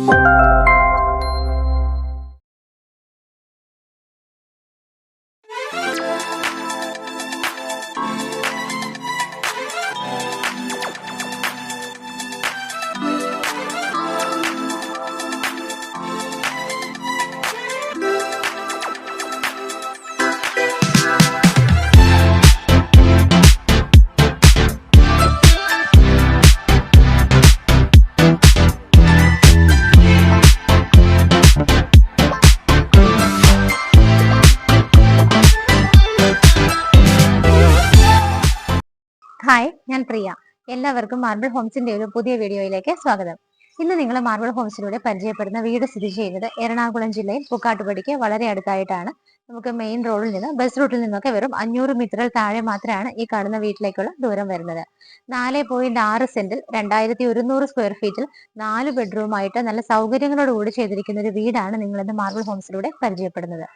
Hi, ഞാൻ പ്രിയ. എല്ലാവർക്കും marble ഹോംസിന്റെ ഒരു പുതിയ വീഡിയോയിലേക്ക് സ്വാഗതം. ഇന്ന് നിങ്ങൾ മാർബിൾ ഹോംസിലൂടെ പരിചയപ്പെടുന്ന വീട് സ്ഥിതി ചെയ്യുന്നത് എറണാകുളം ജില്ലയിൽ പൂക്കാട്ടുപടിക്ക് വളരെ അടുത്തായിട്ടാണ്. നമുക്ക് മെയിൻ റോഡിൽ നിന്ന് ബസ് റൂട്ടിൽ നിന്നൊക്കെ വെറും 500 മീറ്ററിൽ താഴെ മാത്രമാണ് ഈ കാണുന്ന വീട്ടിലേക്കുള്ള ദൂരം വരുന്നത്. 4.6 സെന്റിൽ 2100 സ്ക്വയർ ഫീറ്റിൽ 4 ബെഡ്റൂമായിട്ട് നല്ല സൗകര്യങ്ങളോടുകൂടി ചെയ്തിരിക്കുന്ന ഒരു വീടാണ് നിങ്ങൾ ഇന്ന് മാർബിൾ ഹോംസിലൂടെ പരിചയപ്പെടുന്നത്.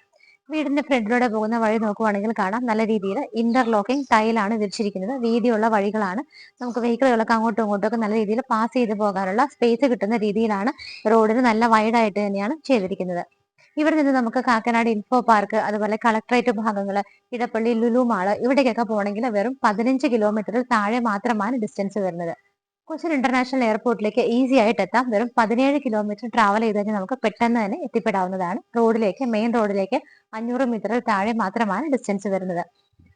വീടിന്റെ ഫ്രണ്ടിലൂടെ പോകുന്ന വഴി നോക്കുവാണെങ്കിൽ കാണാം, നല്ല രീതിയിൽ ഇന്റർലോക്കിംഗ് ടൈലാണ് വിരിച്ചിരിക്കുന്നത്. വീതിയുള്ള വഴികളാണ്. നമുക്ക് വെഹിക്കിളുകളൊക്കെ അങ്ങോട്ടും ഇങ്ങോട്ടും ഒക്കെ നല്ല രീതിയിൽ പാസ് ചെയ്ത് പോകാനുള്ള സ്പേസ് കിട്ടുന്ന രീതിയിലാണ് റോഡിന് നല്ല വൈഡായിട്ട് തന്നെയാണ് ചെയ്തിരിക്കുന്നത്. ഇവിടെ നിന്ന് നമുക്ക് കാക്കനാട് ഇൻഫോ പാർക്ക്, അതുപോലെ കളക്ടറേറ്റ് ഭാഗങ്ങൾ, ഇടപ്പള്ളി ലുലു മാള്, ഇവിടേക്കൊക്കെ പോകണമെങ്കിൽ വെറും 15 കിലോമീറ്ററിൽ താഴെ മാത്രമാണ് ഡിസ്റ്റൻസ് വരുന്നത്. കൊച്ചിൻ ഇന്റർനാഷണൽ എയർപോർട്ടിലേക്ക് ഈസി ആയിട്ട് എത്താം. വെറും 17 കിലോമീറ്റർ ട്രാവൽ ചെയ്ത് കഴിഞ്ഞാൽ നമുക്ക് പെട്ടെന്ന് തന്നെ എത്തിപ്പെടാവുന്നതാണ്. മെയിൻ റോഡിലേക്ക് 500 മീറ്ററിൽ താഴെ മാത്രമാണ് ഡിസ്റ്റൻസ് വരുന്നത്.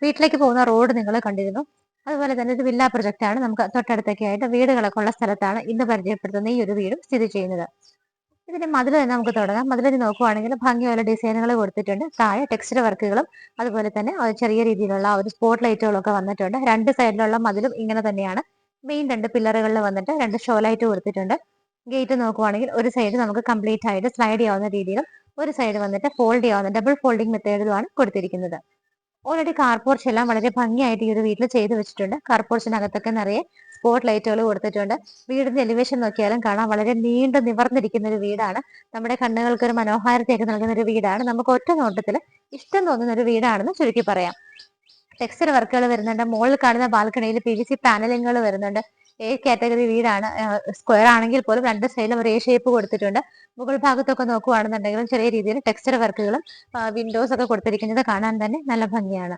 വീട്ടിലേക്ക് പോകുന്ന റോഡ് നിങ്ങൾ കണ്ടിരുന്നു. അതുപോലെ തന്നെ ഒരു വില്ല പ്രൊജക്ട് ആണ്. നമുക്ക് തൊട്ടടുത്തൊക്കെ ആയിട്ട് വീടുകളൊക്കെ ഉള്ള സ്ഥലത്താണ് ഇന്ന് പരിചയപ്പെടുത്തുന്ന ഈ ഒരു വീടും സ്ഥിതി ചെയ്യുന്നത്. ഇതിന്റെ മതിൽ തന്നെ നമുക്ക് തുടങ്ങാം. മതിലിൽ നോക്കുവാണെങ്കിൽ ഭംഗിയുള്ള ഡിസൈനുകൾ കൊടുത്തിട്ടുണ്ട്. താഴെ ടെക്സ്റ്റർ വർക്കുകളും അതുപോലെ തന്നെ ചെറിയ രീതിയിലുള്ള ഒരു സ്പോട്ട് ലൈറ്റുകളൊക്കെ വന്നിട്ടുണ്ട്. രണ്ട് സൈഡിലുള്ള മതിലും ഇങ്ങനെ തന്നെയാണ്. മെയിൻ 2 പില്ലറുകളിൽ വന്നിട്ട് 2 ഷോ ലൈറ്റ് കൊടുത്തിട്ടുണ്ട്. ഗേറ്റ് നോക്കുവാണെങ്കിൽ ഒരു സൈഡ് നമുക്ക് കംപ്ലീറ്റ് ആയിട്ട് സ്ലൈഡ് ചെയ്യാവുന്ന രീതിയിലും ഒരു സൈഡ് വന്നിട്ട് ഫോൾഡ് ചെയ്യാവുന്ന ഡബിൾ ഫോൾഡിംഗ് മെത്തേഡിലുമാണ് കൊടുത്തിരിക്കുന്നത്. ഓൾറെഡി കാർപോർച്ച് എല്ലാം വളരെ ഭംഗിയായിട്ട് ഈ ഒരു വീട്ടിൽ ചെയ്തു വെച്ചിട്ടുണ്ട്. കാർപോർച്ചിനകത്തൊക്കെ നിറയെ സ്പോട്ട് ലൈറ്റുകൾ കൊടുത്തിട്ടുണ്ട്. വീടിന്റെ എലിവേഷൻ നോക്കിയാലും കാണാം, വളരെ നീണ്ടു നിവർന്നിരിക്കുന്ന ഒരു വീടാണ്. നമ്മുടെ കണ്ണുകൾക്ക് ഒരു മനോഹാരിതയൊക്കെ നൽകുന്ന ഒരു വീടാണ്. നമുക്ക് ഒറ്റ നോട്ടത്തിൽ ഇഷ്ടം തോന്നുന്ന ഒരു വീടാണെന്ന് ചുരുക്കി പറയാം. ടെക്സ്ചർ വർക്കുകൾ വരുന്നുണ്ട്. മുകളിൽ കാണുന്ന ബാൽക്കണിയിൽ PVC പാനലിങ്ങുകൾ വരുന്നുണ്ട്. A കാറ്റഗറി വീടാണ്. സ്ക്വയർ ആണെങ്കിൽ പോലും രണ്ട് സൈഡിലും ഒരു A ഷേപ്പ് കൊടുത്തിട്ടുണ്ട്. മുകൾ ഭാഗത്തൊക്കെ നോക്കുവാണെന്നുണ്ടെങ്കിലും ചെറിയ രീതിയിൽ ടെക്സ്ചർ വർക്കുകളും വിൻഡോസ് ഒക്കെ കൊടുത്തിരിക്കുന്നത് കാണാൻ തന്നെ നല്ല ഭംഗിയാണ്.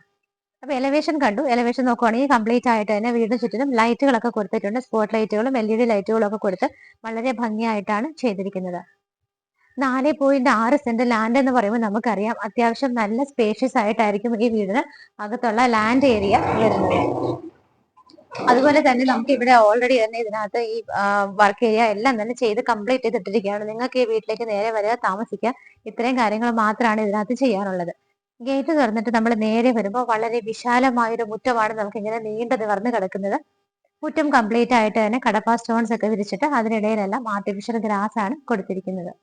അപ്പൊ എലവേഷൻ കണ്ടു. എലവേഷൻ നോക്കുവാണെങ്കിൽ കംപ്ലീറ്റ് ആയിട്ട് തന്നെ വീടിന് ചുറ്റിലും ലൈറ്റുകളൊക്കെ കൊടുത്തിട്ടുണ്ട്. സ്പോട്ട് ലൈറ്റുകളും LED ലൈറ്റുകളും ഒക്കെ കൊടുത്ത് വളരെ ഭംഗിയായിട്ടാണ് ചെയ്തിരിക്കുന്നത്. 4.6 സെന്റ് ലാൻഡ് എന്ന് പറയുമ്പോൾ നമുക്കറിയാം, അത്യാവശ്യം നല്ല സ്പേഷ്യസ് ആയിട്ടായിരിക്കും ഈ വീടിന് അകത്തുള്ള ലാൻഡ് ഏരിയ വരുന്നത്. അതുപോലെ തന്നെ നമുക്ക് ഇവിടെ ഓൾറെഡി തന്നെ ഇതിനകത്ത് ഈ വർക്ക് ഏരിയ എല്ലാം തന്നെ ചെയ്ത് കംപ്ലീറ്റ് ചെയ്തിട്ടിരിക്കുകയാണ്. നിങ്ങൾക്ക് ഈ വീട്ടിലേക്ക് നേരെ വരിക, താമസിക്കുക, ഇത്രയും കാര്യങ്ങൾ മാത്രമാണ് ഇതിനകത്ത് ചെയ്യാനുള്ളത്. ഗേറ്റ് തുറന്നിട്ട് നമ്മൾ നേരെ വരുമ്പോൾ വളരെ വിശാലമായൊരു മുറ്റമാണ് നമുക്ക് ഇങ്ങനെ നീണ്ടു നിവർന്ന് കിടക്കുന്നത്. മുറ്റം കംപ്ലീറ്റ് ആയിട്ട് തന്നെ കടപ്പ സ്റ്റോൺസ് ഒക്കെ വിരിച്ചിട്ട് അതിനിടയിലെല്ലാം ആർട്ടിഫിഷ്യൽ ഗ്രാസ് ആണ് കൊടുത്തിരിക്കുന്നത്.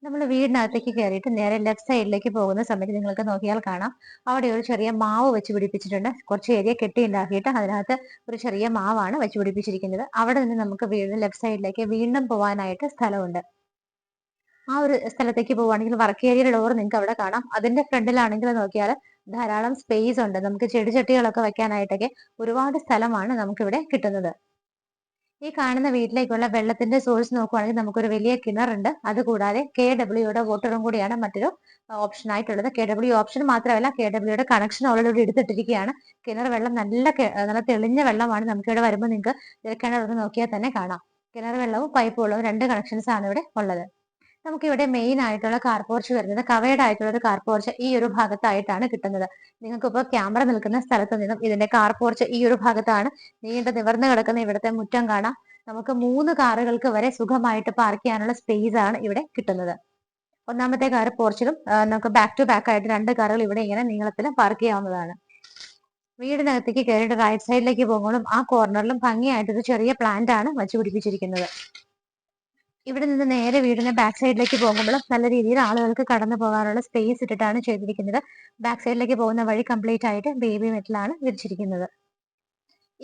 നമ്മൾ വീടിനകത്തേക്ക് കയറിയിട്ട് നേരെ ലെഫ്റ്റ് സൈഡിലേക്ക് പോകുന്ന സമയത്ത് നിങ്ങൾക്ക് നോക്കിയാൽ കാണാം, അവിടെ ഒരു ചെറിയ മാവ് വെച്ച് പിടിപ്പിച്ചിട്ടുണ്ട്. കുറച്ച് ഏരിയ കെട്ടി ഉണ്ടാക്കിയിട്ട് അതിനകത്ത് ഒരു ചെറിയ മാവാണ് വെച്ച് പിടിപ്പിച്ചിരിക്കുന്നത്. അവിടെ നിന്ന് നമുക്ക് വീടിന് ലെഫ്റ്റ് സൈഡിലേക്ക് വീണ്ടും പോകാനായിട്ട് സ്ഥലമുണ്ട്. ആ ഒരു സ്ഥലത്തേക്ക് പോവുകയാണെങ്കിൽ വർക്ക് ഏരിയയുടെ ഡോർ നിങ്ങൾക്ക് അവിടെ കാണാം. അതിന്റെ ഫ്രണ്ടിലാണെങ്കിൽ നോക്കിയാൽ ധാരാളം സ്പേസ് ഉണ്ട്. നമുക്ക് ചെടിച്ചട്ടികളൊക്കെ വെക്കാനായിട്ടൊക്കെ ഒരുപാട് സ്ഥലമാണ് നമുക്കിവിടെ കിട്ടുന്നത്. ഈ കാണുന്ന വീട്ടിലേക്കുള്ള വെള്ളത്തിന്റെ സോഴ്സ് നോക്കുവാണെങ്കിൽ നമുക്കൊരു വലിയ കിണറുണ്ട്. അതുകൂടാതെ KWയുടെ വാട്ടറും കൂടിയാണ് മറ്റൊരു ഓപ്ഷൻ ആയിട്ടുള്ളത്. KW ഓപ്ഷൻ മാത്രമല്ല, KWയുടെ കണക്ഷൻ ഓൾറെഡി എടുത്തിട്ടിരിക്കുകയാണ്. കിണർ വെള്ളം നല്ല തെളിഞ്ഞ വെള്ളമാണ്. നമുക്ക് ഇവിടെ വരുമ്പോൾ നിങ്ങൾക്ക് കിണർ നോക്കിയാൽ തന്നെ കാണാം. കിണർ വെള്ളവും പൈപ്പ് വെള്ളവും 2 കണക്ഷൻസ് ആണ് ഇവിടെ ഉള്ളത്. നമുക്ക് ഇവിടെ മെയിൻ ആയിട്ടുള്ള കാർ പോർച്ച് വരുന്നത് കവേർഡ് ആയിട്ടുള്ള ഒരു കാർ പോർച്ച് ഈ ഒരു ഭാഗത്തായിട്ടാണ് കിട്ടുന്നത്. നിങ്ങൾക്ക് ഇപ്പോൾ ക്യാമറ നിൽക്കുന്ന സ്ഥലത്ത് നിന്നും ഇതിന്റെ കാർ പോർച്ച് ഈ ഒരു ഭാഗത്താണ്. നീണ്ടു നിവർന്ന് കിടക്കുന്ന ഇവിടുത്തെ മുറ്റം കാണാം. നമുക്ക് 3 കാറുകൾക്ക് വരെ സുഖമായിട്ട് പാർക്ക് ചെയ്യാനുള്ള സ്പേസ് ആണ് ഇവിടെ കിട്ടുന്നത്. ഒന്നാമത്തെ കാർ പോർച്ചിലും നമുക്ക് ബാക്ക് ടു ബാക്ക് ആയിട്ട് 2 കാറുകൾ ഇവിടെ ഇങ്ങനെ നീളത്തിൽ പാർക്ക് ചെയ്യാവുന്നതാണ്. വീടിനകത്തേക്ക് കയറിയിട്ട് റൈറ്റ് സൈഡിലേക്ക് പോകുമ്പോഴും ആ കോർണറിലും ഭംഗിയായിട്ടൊരു ചെറിയ പ്ലാന്റ് ആണ് വെച്ച് പിടിപ്പിച്ചിരിക്കുന്നത്. ഇവിടെ നിന്ന് നേരെ വീടിന്റെ ബാക്ക് സൈഡിലേക്ക് പോകുമ്പോഴും നല്ല രീതിയിൽ ആളുകൾക്ക് കടന്നു പോകാനുള്ള സ്പേസ് ഇട്ടിട്ടാണ് ചെയ്തിരിക്കുന്നത്. ബാക്ക് സൈഡിലേക്ക് പോകുന്ന വഴി കംപ്ലീറ്റ് ആയിട്ട് ബേബി മെറ്റലാണ് വിരിച്ചിരിക്കുന്നത്.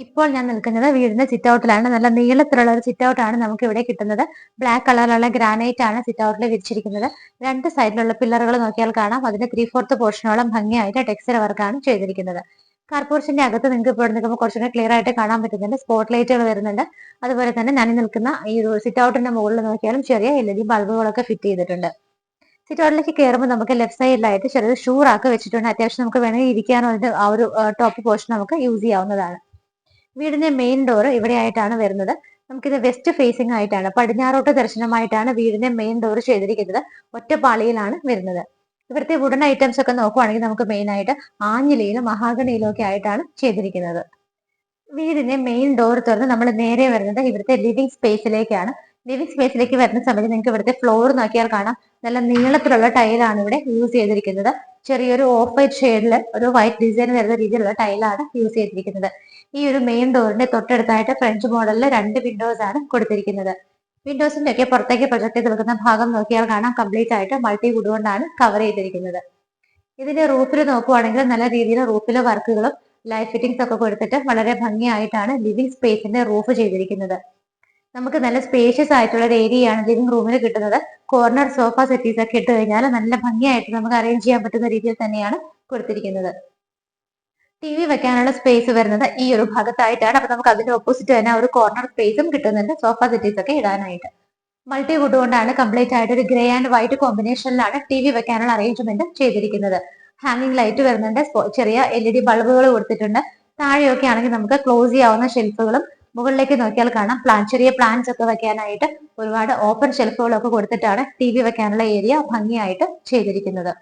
ഇപ്പോൾ ഞാൻ നിൽക്കുന്നത് വീടിന്റെ സിറ്റ് ഔട്ടിലാണ്. നല്ല നീളത്തിലുള്ള ഒരു സിറ്റ് ഔട്ട് ആണ് നമുക്ക് ഇവിടെ കിട്ടുന്നത്. ബ്ലാക്ക് കളറിലുള്ള ഗ്രാനൈറ്റ് ആണ് സിറ്റ് ഔട്ടിൽ വിരിച്ചിരിക്കുന്നത്. 2 സൈഡിലുള്ള പില്ലറുകൾ നോക്കിയാൽ കാണാം, അതിന്റെ 3/4 പോർഷനോളം ഭംഗിയായിട്ട് ടെക്സ്ചർ വർക്കാണ് ചെയ്തിരിക്കുന്നത്. കാർ പോർഷന്റെ അകത്ത് നിങ്ങൾക്ക് ഇപ്പോൾ നിൽക്കുമ്പോൾ കുറച്ചുകൂടെ ക്ലിയർ ആയിട്ട് കാണാൻ പറ്റുന്നുണ്ട്. സ്പോട്ട് ലൈറ്റുകൾ വരുന്നുണ്ട്. അതുപോലെ തന്നെ നനഞ്ഞു നിൽക്കുന്ന ഈ ഒരു സിറ്റ് ഔട്ടിന്റെ മുകളിൽ നോക്കിയാലും ചെറിയ LED ബൾബുകളൊക്കെ ഫിറ്റ് ചെയ്തിട്ടുണ്ട്. സിറ്റ് ഔട്ടിലേക്ക് കയറുമ്പോൾ നമുക്ക് ലെഫ്റ്റ് സൈഡിലായിട്ട് ചെറിയൊരു ഷൂ റാക്ക് വെച്ചിട്ടുണ്ട്. അത്യാവശ്യം നമുക്ക് വേണമെങ്കിൽ ഇരിക്കാനോ അതിന്റെ ആ ഒരു ടോപ്പ് പോർഷൻ നമുക്ക് യൂസ് ചെയ്യാവുന്നതാണ്. വീടിന്റെ മെയിൻ ഡോർ ഇവിടെയായിട്ടാണ് വരുന്നത്. നമുക്കിത് വെസ്റ്റ് ഫേസിംഗ് ആയിട്ടാണ്, പടിഞ്ഞാറോട്ട് ദർശനമായിട്ടാണ് വീടിന്റെ മെയിൻ ഡോർ ചെയ്തിരിക്കുന്നത്. ഒറ്റപ്പാളിയിലാണ് വരുന്നത്. ഇവിടുത്തെ വുഡൻ ഐറ്റംസ് ഒക്കെ നോക്കുവാണെങ്കിൽ നമുക്ക് മെയിൻ ആയിട്ട് ആഞ്ഞിലയിലും മഹാഗണിയിലും ഒക്കെ ആയിട്ടാണ് ചെയ്തിരിക്കുന്നത്. വീടിന്റെ മെയിൻ ഡോർ തുറന്ന് നമ്മൾ നേരെ വരുന്നത് ഇവിടുത്തെ ലിവിംഗ് സ്പേസിലേക്കാണ്. ലിവിംഗ് സ്പേസിലേക്ക് വരുന്ന സമയത്ത് നിങ്ങൾക്ക് ഇവിടുത്തെ ഫ്ലോർ നോക്കിയാൽ കാണാം, നല്ല നീളത്തിലുള്ള ടൈലാണ് ഇവിടെ യൂസ് ചെയ്തിരിക്കുന്നത്. ചെറിയൊരു ഓഫ് വൈറ്റ് ഷെയ്ഡിൽ ഒരു വൈറ്റ് ഡിസൈൻ വരുന്ന രീതിയിലുള്ള ടൈലാണ് യൂസ് ചെയ്തിരിക്കുന്നത്. ഈ ഒരു മെയിൻ ഡോറിന്റെ തൊട്ടടുത്തായിട്ട് ഫ്രഞ്ച് മോഡലിൽ 2 വിൻഡോസ് ആണ് കൊടുത്തിരിക്കുന്നത്. വിൻഡോസിന്റെ ഒക്കെ പുറത്തേക്ക് പ്രൊജക്ട് ചെയ്ത് നിൽക്കുന്ന ഭാഗം നോക്കിയാൽ കാണാം, കംപ്ലീറ്റ് ആയിട്ട് മൾട്ടി വുഡ് കൊണ്ടാണ് കവർ ചെയ്തിരിക്കുന്നത്. ഇതിന്റെ റൂഫിൽ നോക്കുവാണെങ്കിൽ നല്ല രീതിയിൽ റൂഫിലെ വർക്കുകളും ലൈറ്റ് ഫിറ്റിംഗ്സ് ഒക്കെ കൊടുത്തിട്ട് വളരെ ഭംഗിയായിട്ടാണ് ലിവിംഗ് സ്പേസിന്റെ റൂഫ് ചെയ്തിരിക്കുന്നത്. നമുക്ക് നല്ല സ്പേഷ്യസ് ആയിട്ടുള്ള ഒരു ഏരിയയാണ് ലിവിംഗ് റൂമിൽ കിട്ടുന്നത്. കോർണർ സോഫ സെറ്റീസ് ഒക്കെ ഇട്ട് കഴിഞ്ഞാൽ നല്ല ഭംഗിയായിട്ട് നമുക്ക് അറേഞ്ച് ചെയ്യാൻ പറ്റുന്ന രീതിയിൽ തന്നെയാണ് കൊടുത്തിരിക്കുന്നത്. TV വെക്കാനുള്ള സ്പേസ് വരുന്നത് ഈ ഒരു ഭാഗത്തായിട്ടാണ്. അപ്പൊ നമുക്ക് അതിന്റെ ഓപ്പോസിറ്റ് തന്നെ ഒരു കോർണർ സ്പേസും കിട്ടുന്നുണ്ട് സോഫ സെറ്റീസ് ഒക്കെ ഇടാനായിട്ട്. മൾട്ടി വുഡ് കൊണ്ടാണ് കംപ്ലീറ്റ് ആയിട്ട് ഒരു ഗ്രേ ആൻഡ് വൈറ്റ് കോമ്പിനേഷനിലാണ് TV വെക്കാനുള്ള അറേഞ്ച്മെന്റ് ചെയ്തിരിക്കുന്നത്. ഹാങ്ങിങ് ലൈറ്റ് വരുന്നുണ്ട്, ചെറിയ LED ബൾബുകൾ കൊടുത്തിട്ടുണ്ട്. താഴെയൊക്കെ ആണെങ്കിൽ നമുക്ക് ക്ലോസ് ചെയ്യാവുന്ന ഷെൽഫുകളും, മുകളിലേക്ക് നോക്കിയാൽ കാണാം ചെറിയ പ്ലാന്റ്സ് ഒക്കെ വെക്കാനായിട്ട് ഒരുപാട് ഓപ്പൺ ഷെൽഫുകളൊക്കെ കൊടുത്തിട്ടാണ് TV വെക്കാനുള്ള ഏരിയ ഭംഗിയായിട്ട് ചെയ്തിരിക്കുന്നത്.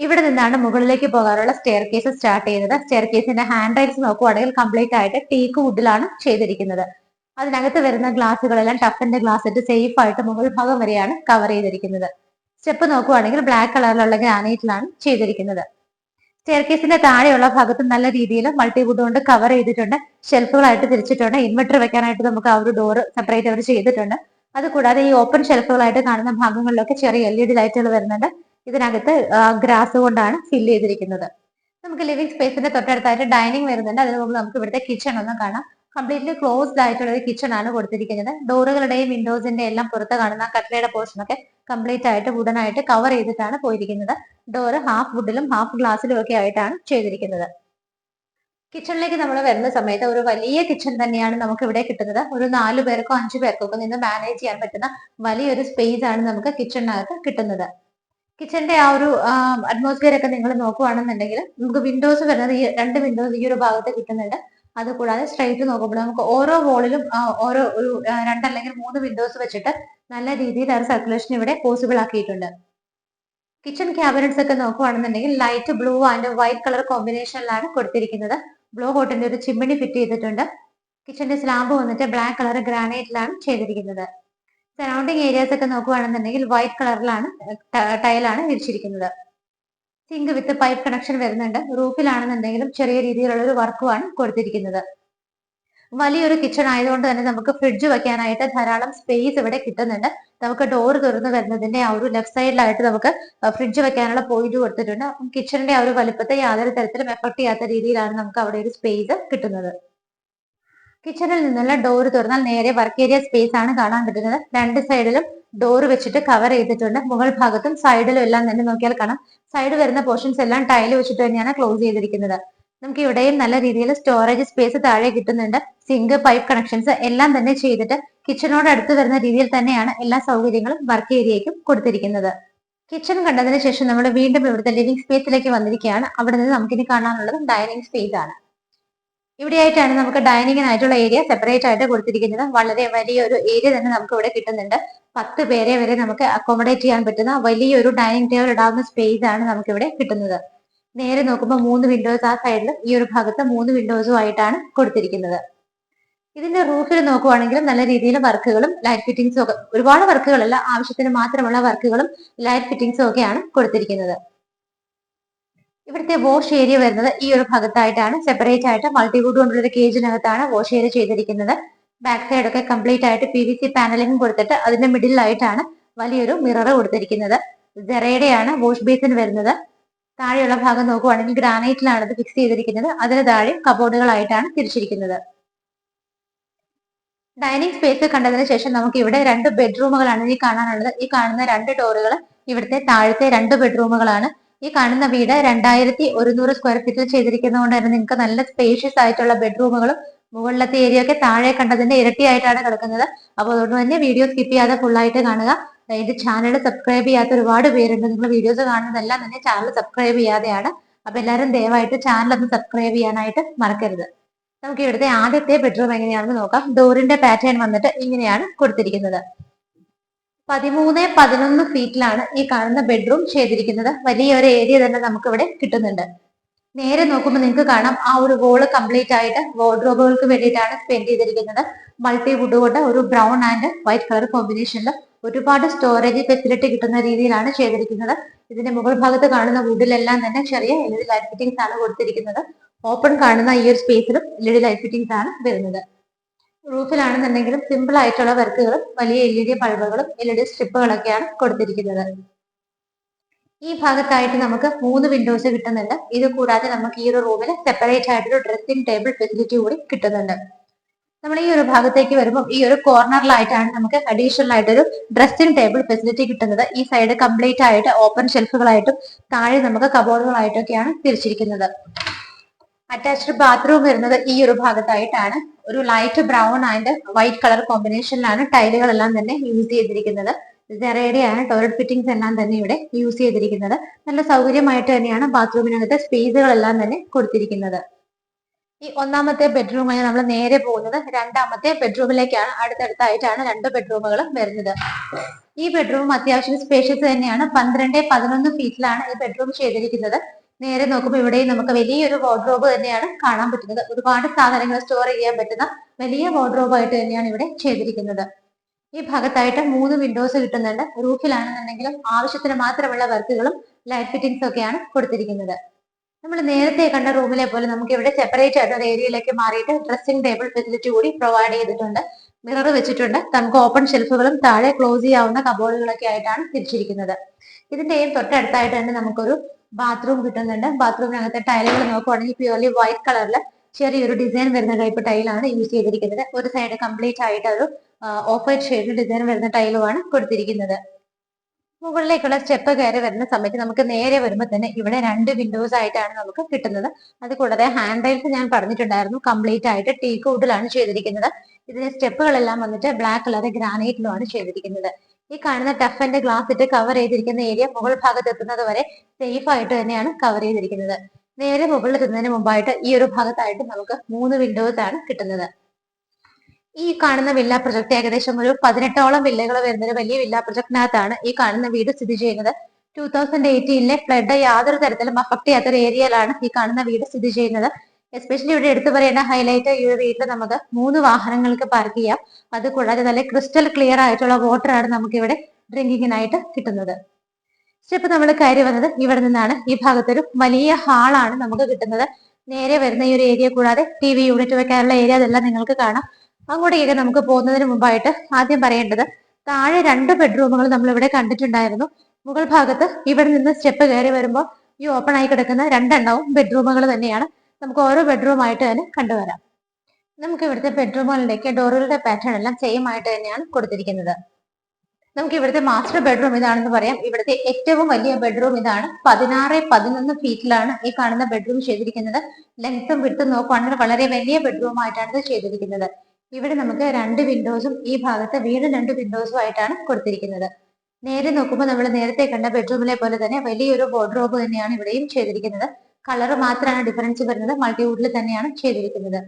ഇവിടെ നിന്നാണ് മുകളിലേക്ക് പോകാനുള്ള സ്റ്റെയർ കേസ് സ്റ്റാർട്ട് ചെയ്യുന്നത്. സ്റ്റെയർ കേസിന്റെ ഹാൻഡ് റൈൽസ് നോക്കുവാണെങ്കിൽ കംപ്ലീറ്റ് ആയിട്ട് ടീക്ക് വുഡിലാണ് ചെയ്തിരിക്കുന്നത്. അതിനകത്ത് വരുന്ന ഗ്ലാസുകളെല്ലാം ടഫിന്റെ ഗ്ലാസ് ഇട്ട് സേഫ് ആയിട്ട് മുകൾ ഭാഗം വരെയാണ് കവർ ചെയ്തിരിക്കുന്നത്. സ്റ്റെപ്പ് നോക്കുവാണെങ്കിൽ ബ്ലാക്ക് കളറിലുള്ള ഗ്രാനൈറ്റിലാണ് ചെയ്തിരിക്കുന്നത്. സ്റ്റെയർ കേസിന്റെ താഴെയുള്ള ഭാഗത്ത് നല്ല രീതിയിൽ മൾട്ടി വുഡ് കൊണ്ട് കവർ ചെയ്തിട്ടുണ്ട്. ഷെൽഫുകളായിട്ട് തിരിച്ചിട്ടുണ്ട്. ഇൻവെർട്ടർ വെക്കാനായിട്ട് നമുക്ക് ആ ഒരു ഡോർ സെപ്പറേറ്റ് അവർ ചെയ്തിട്ടുണ്ട്. അതുകൂടാതെ ഈ ഓപ്പൺ ഷെൽഫുകളായിട്ട് കാണുന്ന ഭാഗങ്ങളിലൊക്കെ ചെറിയ LED ലൈറ്റുകൾ വരുന്നുണ്ട്. ഇതിനകത്ത് ഗ്രാസ് കൊണ്ടാണ് ഫില്ല് ചെയ്തിരിക്കുന്നത്. നമുക്ക് ലിവിംഗ് സ്പേസിന്റെ തൊട്ടടുത്തായിട്ട് ഡൈനിങ് വരുന്നുണ്ട്. അതിന് മുമ്പ് നമുക്ക് ഇവിടുത്തെ കിച്ചൺ ഒന്ന് കാണാം. കംപ്ലീറ്റ്ലി ക്ലോസ്ഡ് ആയിട്ടുള്ള ഒരു കിച്ചൺ ആണ് കൊടുത്തിരിക്കുന്നത്. ഡോറുകളുടെയും വിൻഡോസിന്റെ എല്ലാം പുറത്ത് കാണുന്ന കട്ട്ലയുടെ പോർഷൻ ഒക്കെ കംപ്ലീറ്റ് ആയിട്ട് വുഡനായിട്ട് കവർ ചെയ്തിട്ടാണ് പോയിരിക്കുന്നത്. ഡോറ് ഹാഫ് വുഡിലും ഹാഫ് ഗ്ലാസിലും ഒക്കെ ആയിട്ടാണ് ചെയ്തിരിക്കുന്നത്. കിച്ചണിലേക്ക് നമ്മൾ വരുന്ന സമയത്ത് ഒരു വലിയ കിച്ചൺ തന്നെയാണ് നമുക്ക് ഇവിടെ കിട്ടുന്നത്. ഒരു 4 പേർക്കോ 5 പേർക്കോ ഒക്കെ നിന്ന് മാനേജ് ചെയ്യാൻ പറ്റുന്ന വലിയൊരു സ്പേസ് ആണ് നമുക്ക് കിച്ചണിനകത്ത് കിട്ടുന്നത്. കിച്ചന്റെ ആ ഒരു അറ്റ്മോസ്ഫിയർ ഒക്കെ നിങ്ങൾ നോക്കുവാണെന്നുണ്ടെങ്കിൽ നമുക്ക് വിൻഡോസ് വരുന്നത് ഈ 2 വിൻഡോസ് ഈ ഒരു ഭാഗത്ത് കിട്ടുന്നുണ്ട്. അതുകൂടാതെ സ്ട്രൈറ്റ് നോക്കുമ്പോൾ നമുക്ക് ഓരോ വോളിലും ഓരോ ഒരു 2 അല്ലെങ്കിൽ 3 വിൻഡോസ് വെച്ചിട്ട് നല്ല രീതിയിൽ ആ ഒരു സർക്കുലേഷൻ ഇവിടെ പോസിബിൾ ആക്കിയിട്ടുണ്ട്. കിച്ചൺ ക്യാബിനറ്റ്സ് ഒക്കെ നോക്കുവാണെന്നുണ്ടെങ്കിൽ light blue and white colour കോമ്പിനേഷനിലാണ് കൊടുത്തിരിക്കുന്നത്. ബ്ലൂ ഹോട്ടിന്റെ ഒരു ചിമ്മിണി ഫിറ്റ് ചെയ്തിട്ടുണ്ട്. കിച്ചന്റെ സ്ലാബ് വന്നിട്ട് ബ്ലാക്ക് കളർ ഗ്രാനൈറ്റിലാണ് ചെയ്തിരിക്കുന്നത്. സറൗണ്ടിങ് ഏരിയാസ് ഒക്കെ നോക്കുവാണെന്നുണ്ടെങ്കിൽ വൈറ്റ് കളറിലാണ് ടൈലാണ് വിരിച്ചിരിക്കുന്നത്. സിങ്ക് വിത്ത് പൈപ്പ് കണക്ഷൻ വരുന്നുണ്ട്. റൂഫിലാണെന്നുണ്ടെങ്കിലും ചെറിയ രീതിയിലുള്ള ഒരു വർക്കുമാണ് കൊടുത്തിരിക്കുന്നത്. വലിയൊരു കിച്ചൺ ആയതുകൊണ്ട് തന്നെ നമുക്ക് ഫ്രിഡ്ജ് വെക്കാനായിട്ട് ധാരാളം സ്പേസ് ഇവിടെ കിട്ടുന്നുണ്ട്. നമുക്ക് ഡോർ തുറന്ന് വരുന്നതിന്റെ ആ ഒരു ലെഫ്റ്റ് സൈഡിലായിട്ട് നമുക്ക് ഫ്രിഡ്ജ് വെക്കാനുള്ള പോയിന്റ് കൊടുത്തിട്ടുണ്ട്. അപ്പം കിച്ചണിന്റെ ആ ഒരു വലുപ്പത്തെ യാതൊരു തരത്തിലും എഫക്ട് ചെയ്യാത്ത രീതിയിലാണ് നമുക്ക് അവിടെ ഒരു സ്പേസ് കിട്ടുന്നത്. കിച്ചണിൽ നിന്നുള്ള ഡോർ തുറന്നാൽ നേരെ വർക്ക് ഏരിയ സ്പേസ് ആണ് കാണാൻ കിട്ടുന്നത്. 2 സൈഡിലും ഡോർ വെച്ചിട്ട് കവർ ചെയ്തിട്ടുണ്ട്. മുകൾ ഭാഗത്തും സൈഡിലും എല്ലാം തന്നെ നോക്കിയാൽ കാണാം, സൈഡ് വരുന്ന പോർഷൻസ് എല്ലാം ടൈല് വെച്ചിട്ട് തന്നെയാണ് ക്ലോസ് ചെയ്തിരിക്കുന്നത്. നമുക്ക് ഇവിടെയും നല്ല രീതിയിൽ സ്റ്റോറേജ് സ്പേസ് താഴെ കിട്ടുന്നുണ്ട്. സിങ്ക്, പൈപ്പ് കണക്ഷൻസ് എല്ലാം തന്നെ ചെയ്തിട്ട് കിച്ചണോട് അടുത്ത് വരുന്ന രീതിയിൽ തന്നെയാണ് എല്ലാ സൗകര്യങ്ങളും വർക്ക് ഏരിയയ്ക്കും കൊടുത്തിരിക്കുന്നത്. കിച്ചൺ കണ്ടതിന് ശേഷം നമ്മൾ വീണ്ടും ഇവിടുത്തെ ലിവിംഗ് സ്പേസിലേക്ക് വന്നിരിക്കുകയാണ്. അവിടെ നിന്ന് നമുക്കിനി കാണാനുള്ളത് ഡൈനിങ് സ്പേസ് ആണ്. ഇവിടെയായിട്ടാണ് നമുക്ക് ഡൈനിങ്ങിനായിട്ടുള്ള ഏരിയ സെപ്പറേറ്റ് ആയിട്ട് കൊടുത്തിരിക്കുന്നത്. വളരെ വലിയൊരു ഏരിയ തന്നെ നമുക്ക് ഇവിടെ കിട്ടുന്നുണ്ട്. 10 പേരെ വരെ നമുക്ക് അക്കോമഡേറ്റ് ചെയ്യാൻ പറ്റുന്ന വലിയൊരു ഡൈനിങ് ടേബിൾ ഇടാവുന്ന സ്പേസ് ആണ് നമുക്ക് ഇവിടെ കിട്ടുന്നത്. നേരെ നോക്കുമ്പോൾ 3 വിൻഡോസ് ആ സൈഡിലും ഈ ഒരു ഭാഗത്ത് 3 വിൻഡോസും ആയിട്ടാണ് കൊടുത്തിരിക്കുന്നത്. ഇതിന്റെ റൂഫിൽ നോക്കുവാണെങ്കിലും നല്ല രീതിയിൽ വർക്കുകളും ലൈറ്റ് ഫിറ്റിംഗ്സും ഒക്കെ, ഒരുപാട് വർക്കുകളല്ല, ആവശ്യത്തിന് മാത്രമുള്ള വർക്കുകളും ലൈറ്റ് ഫിറ്റിംഗ്സും ഒക്കെയാണ് കൊടുത്തിരിക്കുന്നത്. ഇവിടുത്തെ വാഷ് ഏരിയ വരുന്നത് ഈ ഒരു ഭാഗത്തായിട്ടാണ്. സെപ്പറേറ്റ് ആയിട്ട് മൾട്ടിവുഡ് കൊണ്ടുള്ള ഒരു കേജിനകത്താണ് വാഷ് ഏരിയ ചെയ്തിരിക്കുന്നത്. ബാക്ക് സൈഡ് ഒക്കെ കംപ്ലീറ്റ് ആയിട്ട് PVC പാനലിംഗ് കൊടുത്തിട്ട് അതിന്റെ മിഡിലായിട്ടാണ് വലിയൊരു മിറർ കൊടുത്തിരിക്കുന്നത്. ജെറയുടെയാണ് വാഷ് ബേസിൻ വരുന്നത്. താഴെയുള്ള ഭാഗം നോക്കുവാണെങ്കിൽ ഗ്രാനൈറ്റിലാണ് ഇത് ഫിക്സ് ചെയ്തിരിക്കുന്നത്. അതിന് താഴെ കബോർഡുകളായിട്ടാണ് തിരിച്ചിരിക്കുന്നത്. ഡൈനിങ് സ്പേസ് കണ്ടതിന് ശേഷം നമുക്ക് ഇവിടെ 2 ബെഡ്റൂമുകളാണ് ഈ കാണാനുള്ളത്. ഈ കാണുന്ന 2 ഡോറുകൾ ഇവിടുത്തെ താഴത്തെ 2 ബെഡ്റൂമുകളാണ്. ഈ കാണുന്ന വീട് 2100 സ്ക്വയർ ഫീറ്റിൽ ചെയ്തിരിക്കുന്നതുകൊണ്ട് തന്നെ നിങ്ങൾക്ക് നല്ല സ്പേഷ്യസ് ആയിട്ടുള്ള ബെഡ്റൂമുകളും മുകളിലത്തെ ഏരിയ ഒക്കെ താഴെ കണ്ടതിന്റെ ഇരട്ടിയായിട്ടാണ് കിടക്കുന്നത്. അപ്പോൾ അതുകൊണ്ട് തന്നെ വീഡിയോ സ്കിപ്പ് ചെയ്യാതെ ഫുൾ ആയിട്ട് കാണുക. എന്റെ ചാനൽ സബ്സ്ക്രൈബ് ചെയ്യാത്ത ഒരുപാട് പേരുണ്ട്. നിങ്ങൾ വീഡിയോസ് കാണുന്നതെല്ലാം തന്നെ ചാനൽ സബ്സ്ക്രൈബ് ചെയ്യാതെയാണ്. അപ്പൊ എല്ലാവരും ദയവായിട്ട് ചാനൽ ഒന്ന് സബ്സ്ക്രൈബ് ചെയ്യാനായിട്ട് മറക്കരുത്. നമുക്ക് ഇവിടുത്തെ ആദ്യത്തെ ബെഡ്റൂം എങ്ങനെയാണെന്ന് നോക്കാം. ഡോറിന്റെ പാറ്റേൺ വന്നിട്ട് ഇങ്ങനെയാണ് കൊടുത്തിരിക്കുന്നത്. 13-11 ഫീറ്റിലാണ് ഈ കാണുന്ന ബെഡ്റൂം ചെയ്തിരിക്കുന്നത്. വലിയൊരു ഏരിയ തന്നെ നമുക്ക് ഇവിടെ കിട്ടുന്നുണ്ട്. നേരെ നോക്കുമ്പോൾ നിങ്ങൾക്ക് കാണാം ആ ഒരു വോള് കംപ്ലീറ്റ് ആയിട്ട് വാർഡ്രോബുകൾക്ക് വേണ്ടിയിട്ടാണ് സ്പെൻഡ് ചെയ്തിരിക്കുന്നത്. മൾട്ടി വുഡ് കൊണ്ട് ഒരു ബ്രൗൺ ആൻഡ് വൈറ്റ് കളർ കോമ്പിനേഷനിൽ ഒരുപാട് സ്റ്റോറേജ് ഫെസിലിറ്റി കിട്ടുന്ന രീതിയിലാണ് ചെയ്തിരിക്കുന്നത്. ഇതിന്റെ മുകൾ ഭാഗത്ത് കാണുന്ന വുഡിലെല്ലാം തന്നെ ചെറിയ LED ലൈറ്റ് ഫിറ്റിംഗ്സ് ആണ് കൊടുത്തിരിക്കുന്നത്. ഓപ്പൺ കാണുന്ന ഈ ഒരു സ്പേസിലും LED ലൈറ്റ് ഫിറ്റിംഗ്സ് ആണ് വരുന്നത്. റൂഫിലാണെന്നുണ്ടെങ്കിലും സിമ്പിൾ ആയിട്ടുള്ള വർക്കുകളും വലിയ LED ബൾബുകളും LED സ്ട്രിപ്പുകളൊക്കെയാണ് കൊടുത്തിരിക്കുന്നത്. ഈ ഭാഗത്തായിട്ട് നമുക്ക് 3 വിൻഡോസ് കിട്ടുന്നുണ്ട്. ഇത് കൂടാതെ നമുക്ക് ഈ ഒരു റൂമിൽ സെപ്പറേറ്റ് ആയിട്ടൊരു ഡ്രസ്സിംഗ് ടേബിൾ ഫെസിലിറ്റി കൂടി കിട്ടുന്നുണ്ട്. നമ്മൾ ഈ ഒരു ഭാഗത്തേക്ക് വരുമ്പോൾ ഈ ഒരു കോർണറിലായിട്ടാണ് നമുക്ക് അഡീഷണൽ ആയിട്ടൊരു ഡ്രസ്സിംഗ് ടേബിൾ ഫെസിലിറ്റി കിട്ടുന്നത്. ഈ സൈഡ് കംപ്ലീറ്റ് ആയിട്ട് ഓപ്പൺ ഷെൽഫുകളായിട്ടും താഴെ നമുക്ക് കബോർഡുകളായിട്ടൊക്കെയാണ് തിരിച്ചിരിക്കുന്നത്. അറ്റാച്ച്ഡ് ബാത്റൂം വരുന്നത് ഈ ഒരു ഭാഗത്തായിട്ടാണ്. ഒരു light brown and white colour കോമ്പിനേഷനിലാണ് ടൈലുകളെല്ലാം തന്നെ യൂസ് ചെയ്തിരിക്കുന്നത്. ജെറേഡയാണ് ടോയ്ലറ്റ് ഫിറ്റിംഗ്സ് എല്ലാം തന്നെ ഇവിടെ യൂസ് ചെയ്തിരിക്കുന്നത്. നല്ല സൗകര്യമായിട്ട് തന്നെയാണ് ബാത്റൂമിനകത്തെ സ്പേസുകളെല്ലാം തന്നെ കൊടുത്തിരിക്കുന്നത്. ഈ ഒന്നാമത്തെ ബെഡ്റൂമിൽ നമ്മൾ നേരെ പോകുന്നത് രണ്ടാമത്തെ ബെഡ്റൂമിലേക്കാണ്. അടുത്തടുത്തായിട്ടാണ് 2 ബെഡ്റൂമുകളും വരുന്നത്. ഈ ബെഡ്റൂം അത്യാവശ്യം സ്പേഷ്യസ് തന്നെയാണ്. 12-11 ഫീറ്റിലാണ് ഈ ബെഡ്റൂം ചെയ്തിരിക്കുന്നത്. നേരെ നോക്കുമ്പോൾ ഇവിടെയും നമുക്ക് വലിയൊരു വാർഡ്രോബ് തന്നെയാണ് കാണാൻ പറ്റുന്നത്. ഒരുപാട് സാധനങ്ങൾ സ്റ്റോർ ചെയ്യാൻ പറ്റുന്ന വലിയ വാർഡ്രോബ് ആയിട്ട് തന്നെയാണ് ഇവിടെ ചെയ്തിരിക്കുന്നത്. ഈ ഭാഗത്തായിട്ട് 3 വിൻഡോസ് കിട്ടുന്നുണ്ട്. റൂഫിലാണെന്നുണ്ടെങ്കിലും ആവശ്യത്തിന് മാത്രമുള്ള വർക്കുകളും ലൈറ്റ് ഫിറ്റിംഗ്സും ഒക്കെയാണ് കൊടുത്തിരിക്കുന്നത്. നമ്മൾ നേരത്തെ കണ്ട റൂമിലെ പോലെ നമുക്ക് ഇവിടെ സെപ്പറേറ്റ് ആയിട്ട് ഒരു ഏരിയയിലേക്ക് മാറിയിട്ട് ഡ്രസ്സിംഗ് ടേബിൾ ഫെസിലിറ്റി കൂടി പ്രൊവൈഡ് ചെയ്തിട്ടുണ്ട്. മിറർ വെച്ചിട്ടുണ്ട്. നമുക്ക് ഓപ്പൺ ഷെൽഫുകളും താഴെ ക്ലോസ് ചെയ്യാവുന്ന കബോർഡുകളൊക്കെ ആയിട്ടാണ് തിരിച്ചിരിക്കുന്നത്. ഇതിന്റെയും തൊട്ടടുത്തായിട്ട് തന്നെ നമുക്കൊരു ബാത്റൂം കിട്ടുന്നുണ്ട്. ബാത്റൂമിനകത്തെ ടൈലുകൾ നോക്കുവാണെങ്കിൽ പ്യൂർലി വൈറ്റ് കളറിൽ ചെറിയൊരു ഡിസൈൻ വരുന്ന ടൈപ്പ് ടൈലാണ് യൂസ് ചെയ്തിരിക്കുന്നത്. ഒരു സൈഡ് കംപ്ലീറ്റ് ആയിട്ട് ഒരു ഓഫ് വൈറ്റ് ഷെയ്ഡിൽ ഡിസൈൻ വരുന്ന ടൈലുമാണ് കൊടുത്തിരിക്കുന്നത്. മുകളിലേക്കുള്ള സ്റ്റെപ്പ് കയറി വരുന്ന സമയത്ത് നമുക്ക് നേരെ വരുമ്പോൾ തന്നെ ഇവിടെ 2 വിൻഡോസ് ആയിട്ടാണ് നമുക്ക് കിട്ടുന്നത്. അത് കൂടാതെ ഹാൻഡ് റൈൽസ് ഞാൻ പറഞ്ഞിട്ടുണ്ടായിരുന്നു കംപ്ലീറ്റ് ആയിട്ട് ടീക്ക് വുഡിലാണ് ചെയ്തിരിക്കുന്നത്. ഇതിന്റെ സ്റ്റെപ്പുകളെല്ലാം വന്നിട്ട് ബ്ലാക്ക് കളർ ഗ്രാനൈറ്റിലുമാണ് ചെയ്തിരിക്കുന്നത്. ഈ കാണുന്ന ടഫ് ആൻഡ് ഗ്ലാസ് ഇട്ട് കവർ ചെയ്തിരിക്കുന്ന ഏരിയ മുകൾ ഭാഗത്ത് എത്തുന്നത് വരെ സേഫ് ആയിട്ട് തന്നെയാണ് കവർ ചെയ്തിരിക്കുന്നത്. നേരെ മുകളിൽ എത്തുന്നതിന് മുമ്പായിട്ട് ഈ ഒരു ഭാഗത്തായിട്ട് നമുക്ക് 3 വിൻഡോസ് ആണ് കിട്ടുന്നത്. ഈ കാണുന്ന വില്ല പ്രൊജക്ട് ഏകദേശം ഒരു 18ഓളം വില്ലകൾ വരുന്ന ഒരു വലിയ വില്ല പ്രൊജക്ടിനകത്താണ് ഈ കാണുന്ന വീട് സ്ഥിതി ചെയ്യുന്നത്. 2018 ഫ്ലഡ് യാതൊരു തരത്തിലും അഫക്ട് ചെയ്യാത്ത ഒരു ഏരിയയിലാണ് ഈ കാണുന്ന വീട് സ്ഥിതി ചെയ്യുന്നത്. എസ്പെഷ്യലി ഇവിടെ എടുത്തു പറയേണ്ട ഹൈലൈറ്റ് ഈ ഒരു വീട്ടിൽ നമുക്ക് 3 വാഹനങ്ങൾക്ക് പാർക്ക് ചെയ്യാം. അത് കൂടാതെ നല്ല ക്രിസ്റ്റൽ ക്ലിയർ ആയിട്ടുള്ള വാട്ടർ ആണ് നമുക്ക് ഇവിടെ ഡ്രിങ്കിങ്ങിനായിട്ട് കിട്ടുന്നത്. സ്റ്റെപ്പ് നമ്മൾ കയറി വന്നത് ഇവിടെ നിന്നാണ്. ഈ ഭാഗത്തൊരു വലിയ ഹാളാണ് നമുക്ക് കിട്ടുന്നത്. നേരെ വരുന്ന ഈ ഒരു ഏരിയ കൂടാതെ TV യൂണിറ്റ് വെക്കാനുള്ള ഏരിയ അതെല്ലാം നിങ്ങൾക്ക് കാണാം. അങ്ങോട്ടേക്ക് നമുക്ക് പോകുന്നതിന് മുമ്പായിട്ട് ആദ്യം പറയേണ്ടത് താഴെ 2 ബെഡ്റൂമുകൾ നമ്മൾ ഇവിടെ കണ്ടിട്ടുണ്ടായിരുന്നു. മുകൾ ഭാഗത്ത് ഇവിടെ നിന്ന് സ്റ്റെപ്പ് കയറി വരുമ്പോൾ ഈ ഓപ്പൺ ആയി കിടക്കുന്ന 2 ബെഡ്റൂമുകൾ തന്നെയാണ്. നമുക്ക് ഓരോ ബെഡ്റൂം ആയിട്ട് തന്നെ കണ്ടുവരാം. നമുക്ക് ഇവിടുത്തെ ബെഡ്റൂമുകളിലേക്ക് ഡോറുകളുടെ പാറ്റേൺ എല്ലാം സെയിം ആയിട്ട് തന്നെയാണ് കൊടുത്തിരിക്കുന്നത്. നമുക്ക് ഇവിടുത്തെ മാസ്റ്റർ ബെഡ്റൂം ഇതാണെന്ന് പറയാം. ഇവിടുത്തെ ഏറ്റവും വലിയ ബെഡ്റൂം ഇതാണ്. 16-11 ഫീറ്റിലാണ് ഈ കാണുന്ന ബെഡ്റൂം ചെയ്തിരിക്കുന്നത്. ലെങ്ത്തും വിഡ്ത്തും നോക്കുവാണെങ്കിൽ വളരെ വലിയ ബെഡ്റൂം ആയിട്ടാണ് ഇത് ചെയ്തിരിക്കുന്നത്. ഇവിടെ നമുക്ക് 2 വിൻഡോസും ഈ ഭാഗത്ത് വീണ്ടും 2 വിൻഡോസും ആയിട്ടാണ് കൊടുത്തിരിക്കുന്നത്. നേരെ നോക്കുമ്പോൾ നമ്മൾ നേരത്തെ കണ്ട ബെഡ്റൂമിലെ പോലെ തന്നെ വലിയൊരു വാർഡ്രോബ് തന്നെയാണ് ഇവിടെയും ചെയ്തിരിക്കുന്നത്. കളർ മാത്രമാണ് ഡിഫറൻസ് വരുന്നത്. മൾട്ടിവുഡിൽ തന്നെയാണ് ചെയ്തിരിക്കുന്നത്.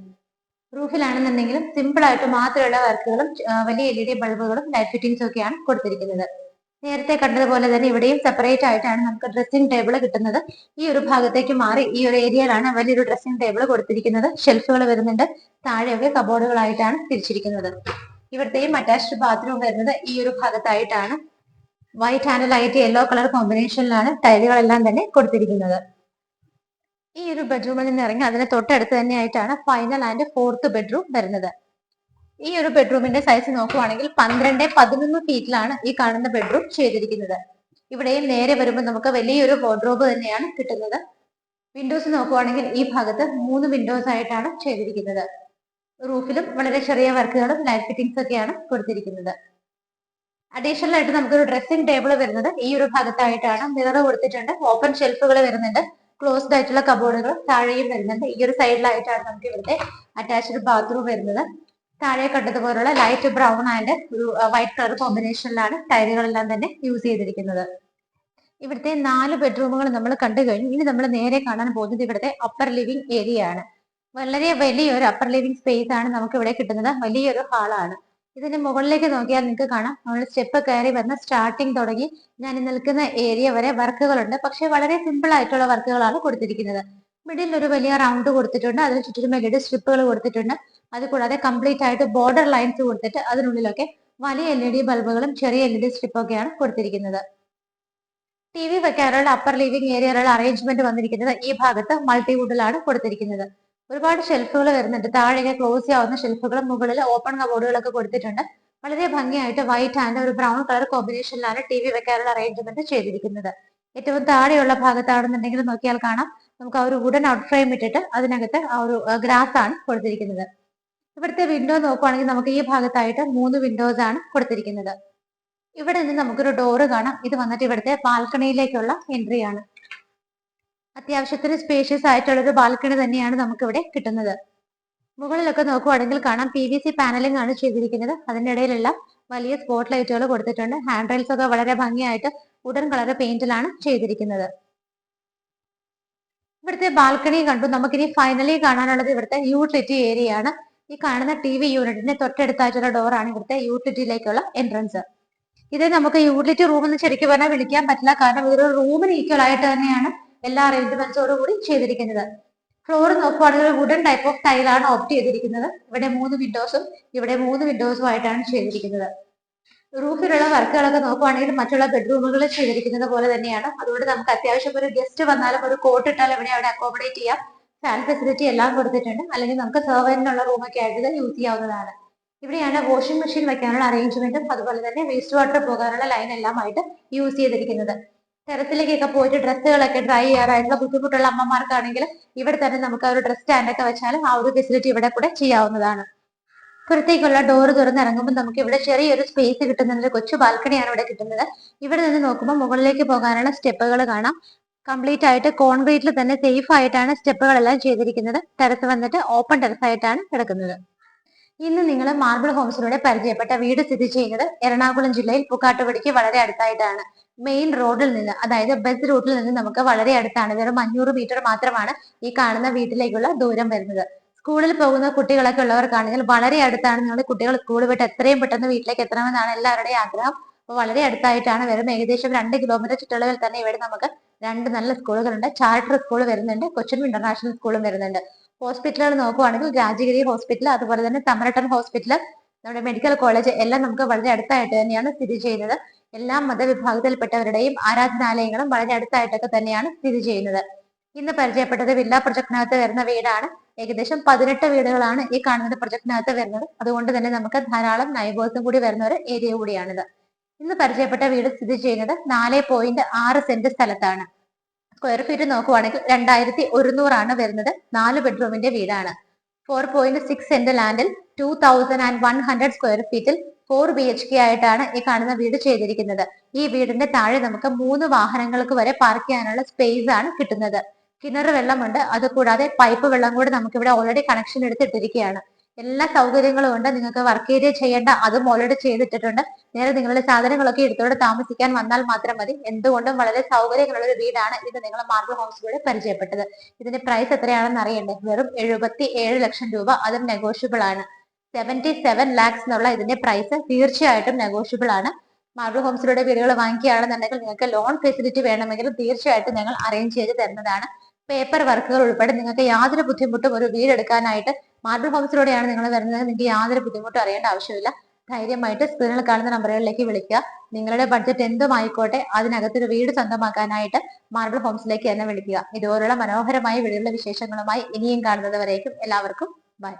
റൂഫിലാണെന്നുണ്ടെങ്കിലും സിമ്പിൾ ആയിട്ട് മാത്രമുള്ള വർക്കുകളും വലിയ LED ബൾബുകളും ലൈറ്റ് ഫിറ്റിംഗ്സും ഒക്കെയാണ് കൊടുത്തിരിക്കുന്നത്. നേരത്തെ കണ്ടതുപോലെ തന്നെ ഇവിടെയും സെപ്പറേറ്റ് ആയിട്ടാണ് നമുക്ക് ഡ്രസ്സിംഗ് ടേബിൾ കിട്ടുന്നത്. ഈ ഒരു ഭാഗത്തേക്ക് മാറി ഈ ഒരു ഏരിയയിലാണ് വലിയൊരു ഡ്രസ്സിംഗ് ടേബിൾ കൊടുത്തിരിക്കുന്നത്. ഷെൽഫുകൾ വരുന്നുണ്ട്. താഴെയൊക്കെ കബോർഡുകളായിട്ടാണ് തിരിച്ചിരിക്കുന്നത്. ഇവിടുത്തെയും അറ്റാച്ച്ഡ് ബാത്റൂം വരുന്നത് ഈ ഒരു ഭാഗത്തായിട്ടാണ്. White and light yellow colour കോമ്പിനേഷനിലാണ് ടൈലുകളെല്ലാം തന്നെ കൊടുത്തിരിക്കുന്നത്. ഈ ഒരു ബെഡ്റൂമിൽ നിന്ന് ഇറങ്ങി അതിന് തൊട്ടടുത്ത് തന്നെയായിട്ടാണ് ഫൈനൽ ആൻഡ് 4th ബെഡ്റൂം വരുന്നത്. ഈ ഒരു ബെഡ്റൂമിന്റെ സൈസ് നോക്കുവാണെങ്കിൽ 12-11 ഫീറ്റിലാണ് ഈ കാണുന്ന ബെഡ്റൂം ചെയ്തിരിക്കുന്നത്. ഇവിടെയും നേരെ വരുമ്പോൾ നമുക്ക് വലിയൊരു വാർഡ്രോബ് തന്നെയാണ് കിട്ടുന്നത്. വിൻഡോസ് നോക്കുവാണെങ്കിൽ ഈ ഭാഗത്ത് 3 വിൻഡോസ് ആയിട്ടാണ് ചെയ്തിരിക്കുന്നത്. റൂഫിലും വളരെ ചെറിയ വർക്കുകളും ലൈറ്റ് ഫിറ്റിംഗ്സ് ഒക്കെയാണ് കൊടുത്തിരിക്കുന്നത്. അഡീഷണൽ ആയിട്ട് നമുക്കൊരു ഡ്രസ്സിംഗ് ടേബിൾ വരുന്നത് ഈ ഒരു ഭാഗത്തായിട്ടാണ്. മിറർ കൊടുത്തിട്ടുണ്ട്, ഓപ്പൺ ഷെൽഫുകൾ വരുന്നുണ്ട്, ക്ലോസ്ഡ് ആയിട്ടുള്ള കബോർഡുകൾ താഴെയും വരുന്നുണ്ട്. ഈ ഒരു സൈഡിലായിട്ടാണ് നമുക്ക് ഇവിടുത്തെ അറ്റാച്ച്ഡ് ബാത്റൂം വരുന്നത്. താഴെ കണ്ടതുപോലുള്ള ലൈറ്റ് ബ്രൗൺ ആൻഡ് ഒരു വൈറ്റ് കളർ കോമ്പിനേഷനിലാണ് ടൈലുകളെല്ലാം തന്നെ യൂസ് ചെയ്തിരിക്കുന്നത്. ഇവിടുത്തെ 4 ബെഡ്റൂമുകൾ നമ്മൾ കണ്ടു കഴിഞ്ഞു. ഇനി നമ്മൾ നേരെ കാണാൻ പോകുന്നത് ഇവിടുത്തെ അപ്പർ ലിവിംഗ് ഏരിയ ആണ്. വളരെ വലിയൊരു അപ്പർ ലിവിംഗ് സ്പേസ് ആണ് നമുക്ക് ഇവിടെ കിട്ടുന്നത്. വലിയൊരു ഹാളാണ്. ഇതിന് മുകളിലേക്ക് നോക്കിയാൽ നിങ്ങൾക്ക് കാണാം, നമ്മൾ സ്റ്റെപ്പ് കയറി വന്ന സ്റ്റാർട്ടിങ് തുടങ്ങി ഞാൻ നിൽക്കുന്ന ഏരിയ വരെ വർക്കുകളുണ്ട്. പക്ഷെ വളരെ സിമ്പിൾ ആയിട്ടുള്ള വർക്കുകളാണ് കൊടുത്തിരിക്കുന്നത്. മിഡിൽ ഒരു വലിയ റൗണ്ട് കൊടുത്തിട്ടുണ്ട്, അതിന് ചുറ്റും LED സ്ട്രിപ്പുകൾ കൊടുത്തിട്ടുണ്ട്. അതുകൂടാതെ കംപ്ലീറ്റ് ആയിട്ട് ബോർഡർ ലൈൻസ് കൊടുത്തിട്ട് അതിനുള്ളിലൊക്കെ വലിയ LED ബൾബുകളും ചെറിയ LED സ്ട്രിപ്പൊക്കെയാണ് കൊടുത്തിരിക്കുന്നത്. TV വെക്കാനുള്ള അപ്പർ ലിവിംഗ് ഏരിയയിലുള്ള അറേഞ്ച്മെന്റ് വന്നിരിക്കുന്നത് ഈ ഭാഗത്ത് മൾട്ടിവുഡിലാണ് കൊടുത്തിരിക്കുന്നത്. ഒരുപാട് ഷെൽഫുകൾ വരുന്നുണ്ട്. താഴെ ക്ലോസ് ചെയ്യാവുന്ന ഷെൽഫുകളും മുകളിൽ ഓപ്പൺ കബോർഡുകളൊക്കെ കൊടുത്തിട്ടുണ്ട്. വളരെ ഭംഗിയായിട്ട് വൈറ്റ് ആൻഡ് ഒരു ബ്രൗൺ കളർ കോമ്പിനേഷനിലാണ് TV വെക്കാനുള്ള അറേഞ്ച്മെന്റ് ചെയ്തിരിക്കുന്നത്. ഏറ്റവും താഴെയുള്ള ഭാഗത്താണെന്നുണ്ടെങ്കിൽ നോക്കിയാൽ കാണാം, നമുക്ക് ആ ഒരു വുഡൻ ഔട്ട് ഫ്രെയിം ഇട്ടിട്ട് അതിനകത്ത് ആ ഒരു ഗ്രാസ് ആണ് കൊടുത്തിരിക്കുന്നത്. ഇവിടുത്തെ വിൻഡോ നോക്കുവാണെങ്കിൽ നമുക്ക് ഈ ഭാഗത്തായിട്ട് 3 വിൻഡോസ് ആണ് കൊടുത്തിരിക്കുന്നത്. ഇവിടെ നിന്ന് നമുക്കൊരു ഡോറ് കാണാം. ഇത് വന്നിട്ട് ഇവിടുത്തെ ബാൽക്കണിയിലേക്കുള്ള എൻട്രി ആണ്. അത്യാവശ്യത്തിന് സ്പേഷ്യസ് ആയിട്ടുള്ള ഒരു ബാൽക്കണി തന്നെയാണ് നമുക്ക് ഇവിടെ കിട്ടുന്നത്. മുകളിലൊക്കെ നോക്കുവാണെങ്കിൽ കാണാം, PVC പാനലിംഗ് ആണ് ചെയ്തിരിക്കുന്നത്. അതിന്റെ ഇടയിലുള്ള വലിയ സ്പോട്ട് ലൈറ്റുകൾ കൊടുത്തിട്ടുണ്ട്. ഹാൻഡ് റെയിൽസ് ഒക്കെ വളരെ ഭംഗിയായിട്ട് വുഡൻ കളർ പെയിന്റിലാണ് ചെയ്തിരിക്കുന്നത്. ഇവിടുത്തെ ബാൽക്കണി കണ്ടു. നമുക്കിനി ഫൈനലി കാണാനുള്ളത് ഇവിടുത്തെ യൂട്ടിലിറ്റി ഏരിയ ആണ്. ഈ കാണുന്ന TV യൂണിറ്റിന്റെ തൊട്ടടുത്തായിട്ടുള്ള ഡോറാണ് ഇവിടുത്തെ യൂട്ടിലിറ്റിയിലേക്കുള്ള എൻട്രൻസ്. ഇത് നമുക്ക് യൂട്ടിലിറ്റി റൂം എന്ന് ശരിക്കും പറഞ്ഞാൽ വിളിക്കാൻ പറ്റില്ല. കാരണം ഇതൊരു റൂമിന് ഈക്വൽ ആയിട്ട് തന്നെയാണ് എല്ലാ അറേഞ്ച്മെന്റ്സോടും കൂടി ചെയ്തിരിക്കുന്നത്. ഫ്ലോർ നോക്കുവാണെങ്കിൽ വുഡൻ ടൈപ്പ് ഓഫ് ടൈലാണ് ഓപ്റ്റ് ചെയ്തിരിക്കുന്നത്. ഇവിടെ 3 വിൻഡോസും ഇവിടെ 3 വിൻഡോസും ആയിട്ടാണ് ചെയ്തിരിക്കുന്നത്. റൂഫിലുള്ള വർക്കുകളൊക്കെ നോക്കുവാണെങ്കിൽ മറ്റുള്ള ബെഡ്റൂമുകളിൽ ചെയ്തിരിക്കുന്നത് പോലെ തന്നെയാണ്. അതുകൊണ്ട് നമുക്ക് അത്യാവശ്യം ഒരു ഗസ്റ്റ് വന്നാലും ഒരു കോട്ട് ഇട്ടാൽ അവിടെ അക്കോമഡേറ്റ് ചെയ്യാം. ഫാൻ ഫെസിലിറ്റി എല്ലാം കൊടുത്തിട്ടുണ്ട്. അല്ലെങ്കിൽ നമുക്ക് സെർവന്റിനുള്ള റൂമൊക്കെ ആയിട്ട് യൂസ് ചെയ്യാവുന്നതാണ്. ഇവിടെയാണ് വാഷിംഗ് മെഷീൻ വെക്കാനുള്ള അറേഞ്ച്മെന്റും അതുപോലെ തന്നെ വേസ്റ്റ് വാട്ടർ പോകാനുള്ള ലൈൻ എല്ലാം ആയിട്ട് യൂസ് ചെയ്തിരിക്കുന്നത്. ടെറസിലേക്കൊക്കെ പോയിട്ട് ഡ്രസ്സുകളൊക്കെ ഡ്രൈ ചെയ്യാറായിട്ടുള്ള ബുദ്ധിമുട്ടുള്ള അമ്മമാർക്കാണെങ്കിൽ ഇവിടെ തന്നെ നമുക്ക് ആ ഒരു ഡ്രസ് സ്റ്റാൻഡൊക്കെ വെച്ചാൽ ആ ഒരു ഫെസിലിറ്റി ഇവിടെ കൂടെ ചെയ്യാവുന്നതാണ്. പുറത്തേക്കുള്ള ഡോറ് തുറന്നിറങ്ങുമ്പോൾ നമുക്ക് ഇവിടെ ചെറിയൊരു സ്പേസ് കിട്ടുന്നതിന് കൊച്ചു ബാൽക്കണിയാണ് ഇവിടെ കിട്ടുന്നത്. ഇവിടെ നിന്ന് നോക്കുമ്പോൾ മുകളിലേക്ക് പോകാനുള്ള സ്റ്റെപ്പുകൾ കാണാം. കംപ്ലീറ്റ് ആയിട്ട് കോൺക്രീറ്റിൽ തന്നെ സേഫ് ആയിട്ടാണ് സ്റ്റെപ്പുകളെല്ലാം ചെയ്തിരിക്കുന്നത്. ടെറസ് വന്നിട്ട് ഓപ്പൺ ടെറസ് ആയിട്ടാണ് കിടക്കുന്നത്. ഇന്ന് നിങ്ങൾ മാർബിൾ ഹോംസിലൂടെ പരിചയപ്പെട്ട വീട് സ്ഥിതി ചെയ്യുന്നത് എറണാകുളം ജില്ലയിൽ പൂക്കാട്ടുപടിക്ക് വളരെ അടുത്തായിട്ടാണ്. മെയിൻ റോഡിൽ നിന്ന്, അതായത് ബസ് റൂട്ടിൽ നിന്ന് നമുക്ക് വളരെ അടുത്താണ്. വെറും 500 മീറ്റർ മാത്രമാണ് ഈ കാണുന്ന വീട്ടിലേക്കുള്ള ദൂരം വരുന്നത്. സ്കൂളിൽ പോകുന്ന കുട്ടികളൊക്കെ ഉള്ളവർക്കാണെങ്കിൽ വളരെ അടുത്താണ്. നിങ്ങളുടെ കുട്ടികൾ സ്കൂൾ വിട്ട് എത്രയും പെട്ടെന്ന് വീട്ടിലേക്ക് എത്തണമെന്നാണ് എല്ലാവരുടെയും ആഗ്രഹം. അപ്പോൾ വളരെ അടുത്തായിട്ടാണ്. വെറും ഏകദേശം 2 കിലോമീറ്റർ ചുറ്റളവിൽ തന്നെ ഇവിടെ നമുക്ക് 2 നല്ല സ്കൂളുകളുണ്ട്. ചാർട്ടർ സ്കൂൾ വരുന്നുണ്ട്, കൊച്ചിൻ ഇന്റർനാഷണൽ സ്കൂളും വരുന്നുണ്ട്. ഹോസ്പിറ്റലുകൾ നോക്കുവാണെങ്കിൽ രാജഗിരി ഹോസ്പിറ്റൽ, അതുപോലെ തന്നെ സമരട്ടൻ ഹോസ്പിറ്റൽ, നമ്മുടെ മെഡിക്കൽ കോളേജ് എല്ലാം നമുക്ക് വളരെ അടുത്തായിട്ട് തന്നെയാണ് സ്ഥിതി ചെയ്യുന്നത്. എല്ലാ മതവിഭാഗത്തിൽപ്പെട്ടവരുടെയും ആരാധനാലയങ്ങളും വളരെ അടുത്തായിട്ടൊക്കെ തന്നെയാണ് സ്ഥിതി ചെയ്യുന്നത്. ഇന്ന് പരിചയപ്പെട്ടത് വില്ല പ്രൊജക്ടിനകത്ത് വരുന്ന വീടാണ്. ഏകദേശം 18 വീടുകളാണ് ഈ കാണുന്ന പ്രൊജക്ടിനകത്ത് വരുന്നത്. അതുകൊണ്ട് തന്നെ നമുക്ക് ധാരാളം നൈബേഴ്സും കൂടി വരുന്ന ഒരു ഏരിയ കൂടിയാണിത്. ഇന്ന് പരിചയപ്പെട്ട വീട് സ്ഥിതി ചെയ്യുന്നത് 4.6 സെന്റ് സ്ഥലത്താണ്. സ്ക്വയർ ഫീറ്റ് നോക്കുവാണെങ്കിൽ 2100 ആണ് വരുന്നത്. 4 ബെഡ്റൂമിന്റെ വീടാണ്. 4.6 സെന്റ് ലാൻഡിൽ 2100 സ്ക്വയർ ഫീറ്റിൽ 4 BHK ആയിട്ടാണ് ഈ കാണുന്ന വീട് ചെയ്തിരിക്കുന്നത്. ഈ വീടിന്റെ താഴെ നമുക്ക് 3 വാഹനങ്ങൾക്ക് വരെ പാർക്ക് ചെയ്യാനുള്ള സ്പേസ് ആണ് കിട്ടുന്നത്. കിണർ വെള്ളമുണ്ട്. അതുകൂടാതെ പൈപ്പ് വെള്ളം കൂടി നമുക്ക് ഇവിടെ ഓൾറെഡി കണക്ഷൻ എടുത്തിട്ടിരിക്കുകയാണ്. എല്ലാ സൗകര്യങ്ങളും ഉണ്ട്. നിങ്ങൾക്ക് വർക്ക് ഏരിയ ചെയ്യേണ്ട അതും ഓൾറെഡി ചെയ്തിട്ടിട്ടുണ്ട്. നേരെ നിങ്ങളുടെ സാധനങ്ങളൊക്കെ എടുത്തോടെ താമസിക്കാൻ വന്നാൽ മാത്രം മതി. എന്തുകൊണ്ടും വളരെ സൗകര്യങ്ങളുള്ള ഒരു വീടാണ് ഇത് നിങ്ങൾ മാർബിൾ ഹോംസിലൂടെ പരിചയപ്പെട്ടത്. ഇതിന്റെ പ്രൈസ് എത്രയാണെന്ന് അറിയണ്ടേ? വെറും 77 ലക്ഷം രൂപ. അതും നെഗോഷ്യബിൾ ആണ്. 77 lakhs എന്നുള്ള ഇതിന്റെ പ്രൈസ് തീർച്ചയായിട്ടും നെഗോഷ്യബിൾ ആണ്. മാർബിൾ ഹോംസിലൂടെ വീടുകൾ വാങ്ങിക്കുകയാണെന്നുണ്ടെങ്കിൽ നിങ്ങൾക്ക് ലോൺ ഫെസിലിറ്റി വേണമെങ്കിലും തീർച്ചയായിട്ടും ഞങ്ങൾ അറേഞ്ച് ചെയ്ത് തരുന്നതാണ്. പേപ്പർ വർക്കുകൾ ഉൾപ്പെടെ നിങ്ങൾക്ക് യാതൊരു ബുദ്ധിമുട്ടും ഒരു വീട് എടുക്കാനായിട്ട് മാർബിൾ ഹോംസിലൂടെയാണ് നിങ്ങൾ വരുന്നത്. നിങ്ങൾക്ക് യാതൊരു ബുദ്ധിമുട്ടും അറിയേണ്ട ആവശ്യമില്ല. ധൈര്യമായിട്ട് സ്ക്രീനിൽ കാണുന്ന നമ്പറുകളിലേക്ക് വിളിക്കുക. നിങ്ങളുടെ ബഡ്ജറ്റ് എന്തുമായിക്കോട്ടെ, അതിനകത്തൊരു വീട് സ്വന്തമാക്കാനായിട്ട് മാർബിൾ ഹോംസിലേക്ക് തന്നെ വിളിക്കുക. ഇതുപോലുള്ള മനോഹരമായ വീടുകളുടെ വിശേഷങ്ങളുമായി ഇനിയും കാണുന്നത് വരേക്കും എല്ലാവർക്കും ബൈ.